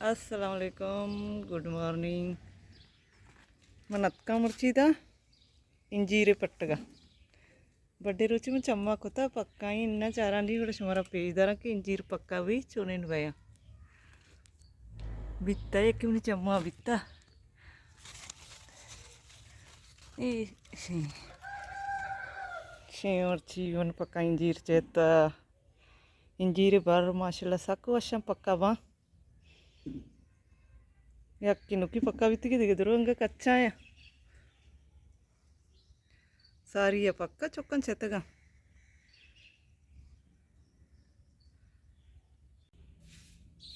अस्सलाम वालेकुम, good morning. मनत्का मुर्चीदा इंजीरे पट्टगा बड्डे रुचि में चम्मा कोता पक्का ही इन्ना चारा नहीं बड़ा शुमारा पेज दारा कि इंजीर पक्का भी चुने नया बित्ता एक मुझे चम्मा बित्ता शे मुर्ची वन पक्का इंजीर चेता इंजीर बार माशाल्लाह साको अच्छा पक्का बा यक्की नुकी पक्का बित्ती के दिगे दरो अंगा कच्चा है सारी है पक्का चुक्कन చెత్తగా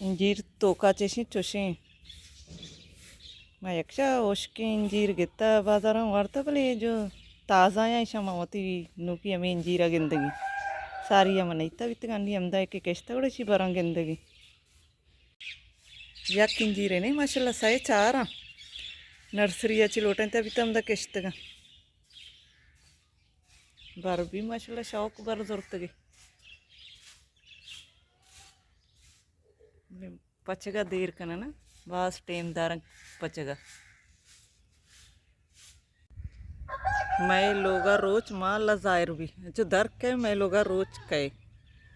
इंजीर तोका చేసి చూసి मैं यक्षा ओशके इंजीर गित्ता बाजार में वार्ता पले जो ताज़ा या शमा होती नुकी हमें इंजीरा गिंदगी सारी है मने इतना बित गांधी हमदा एक किश्ता बड़े सी बारह गिंदगी यक इंजीरे नहीं माशाल्लाह सही चार नर्सरी अच्छी लोटें तब इतना हमदा किश्त का बार भी माशाल्लाह शौक बार जरूरत गई पचगा देर कना ना वास टेम दार पचगा मैं लोगा रोज माँ लजायर भी जो दर के मैं लोगा रोज कहे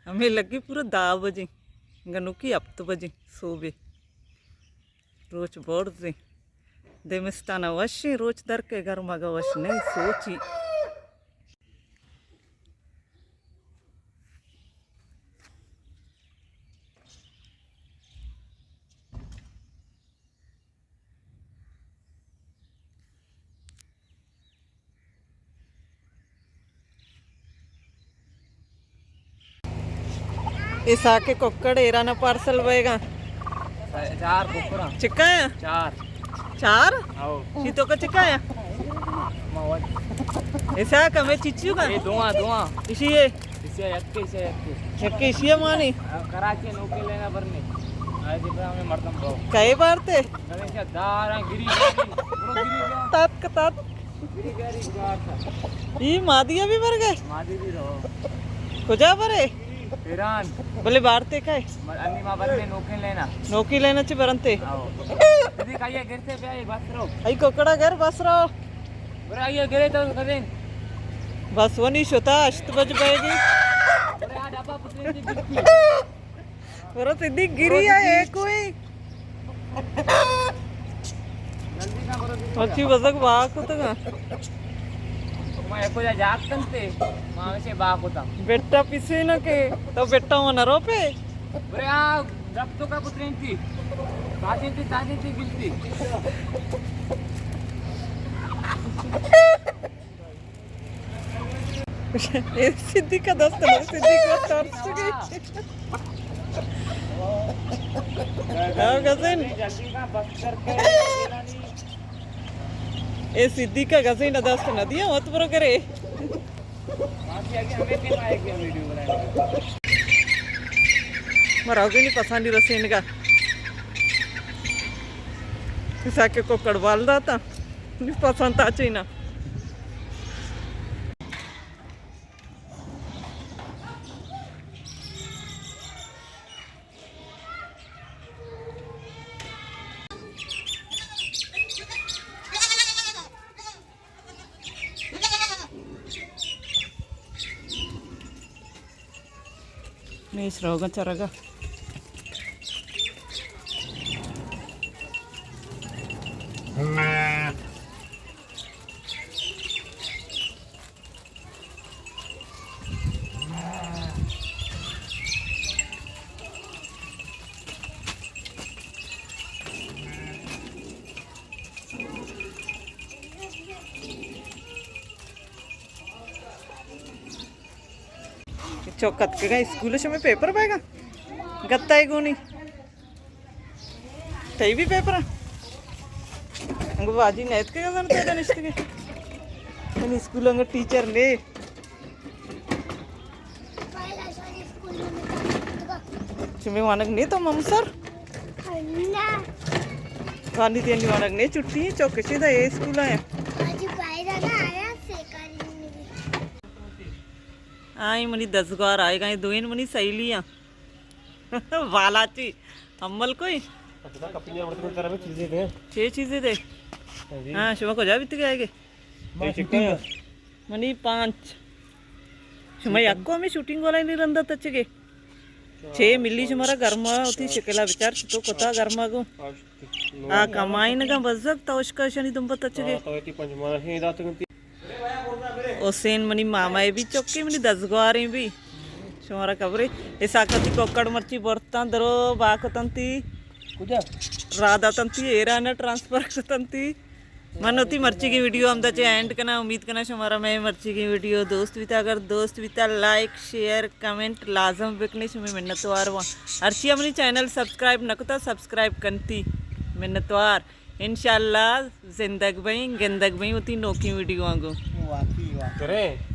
हमें लगी पूरा 10 बजे गनु की अब तो बजे सोबे रोज बोर्ड दे देमस्ताना वशी रोज दर के घर मगा वश नहीं सोची इस आके कुक्कड़ एरा ना पार्सल बएगा 4 कुकरा चिक्का है 4 आओ सीतो का चिक्का है ऐसा कमे चिच्चू का ये दुआ इसी है इसे यक्के एक इसी है मानी कराची नौके लेना भरने आज दिखा में मरदम भाव कई बार थे गणेश दारा गिरी गया तात गिरी गार था ये मादिया भी मर गए मादी भी रहो कुजा भरे ईरान बोले बारते का अन्नी मां भरने नौके लेना नौकी लेना ची बरनते आओ दीदी काये गिरते पे आई बस रहो आई कोकड़ा घर बस रहो बरे आइए गिरे तो कदें बस वनी शोता अष्ट बज पाएगी बरे आ डब्बा पुतले की गिरती बरो सिद्धि गिरी है एक कोई जल्दी ना करो अच्छी बजक बाक होता का मैं एको जा जागतंते मां से बाक होता बेटा पिसे न के तो बेटा वो नरो पे बरे आ रक्तो का पुतले थी ताजी थी गिरती ये सिद्धि का दोस्त है सिद्धि को टॉर्च गई आओ गजन जल्दी का बस करके ये सिद्धि का गजन दोस्त नदिया मत बरो करे माफी आगे हमें भी आएगी वीडियो बनाने मरागे नहीं पसंद रसेन का साके को कड़वाल दाता नहीं पसंद आ चाहिए ना नहीं रोगा चरगा चौकत के स्कूल में पेपर पाएगा गत्ता है गोनी तई भी पेपर अंग बाजी नेत के गजन तेरा निश्चित के इन स्कूल अंग टीचर ने चुमे वानक ने तो मम सर वानी तेनी वानक ने छुट्टी चौकसी दा ये स्कूल आया आई मनी 10 बार आएगा ये दोइन मनी सहेलियां वालाची अम्मल कोई अच्छा कपड़े और तो तरह में चीजें थे 6 चीजें दे हाँ शुभ को जा बीत गए ये चिकन मनी 5 शुभ याको हमें शूटिंग वाला नहीं रंदा तचगे 6 मिली शुमारा गर्मा होती शिकला विचार तो कोता गर्मा को आ कमाइन का बजक तोशका शनि तुम तचगे तो ये पंचमा है रात को ओसेन मनी मामा भी चौके मनी 10 गुआरे भी शुमारा कबरे इसाकती कोकड़ मर्ची बरता दरो बाको तंती कुछ राधा तंती एरा ना ट्रांसफर तंती मन होती मर्ची की वीडियो हम तो एंड करना उम्मीद करना हमारा मैं मर्ची की वीडियो दोस्त भी था अगर दोस्त भी था लाइक शेयर कमेंट लाजम बिकने में मिन्नतवार वहाँ अर्ची अपनी चैनल सब्सक्राइब न कुता सब्सक्राइब करती मिन्नतवार इंशाल्लाह जिंदग भाई गिंदग भाई होती नोकी वीडियो आगो करें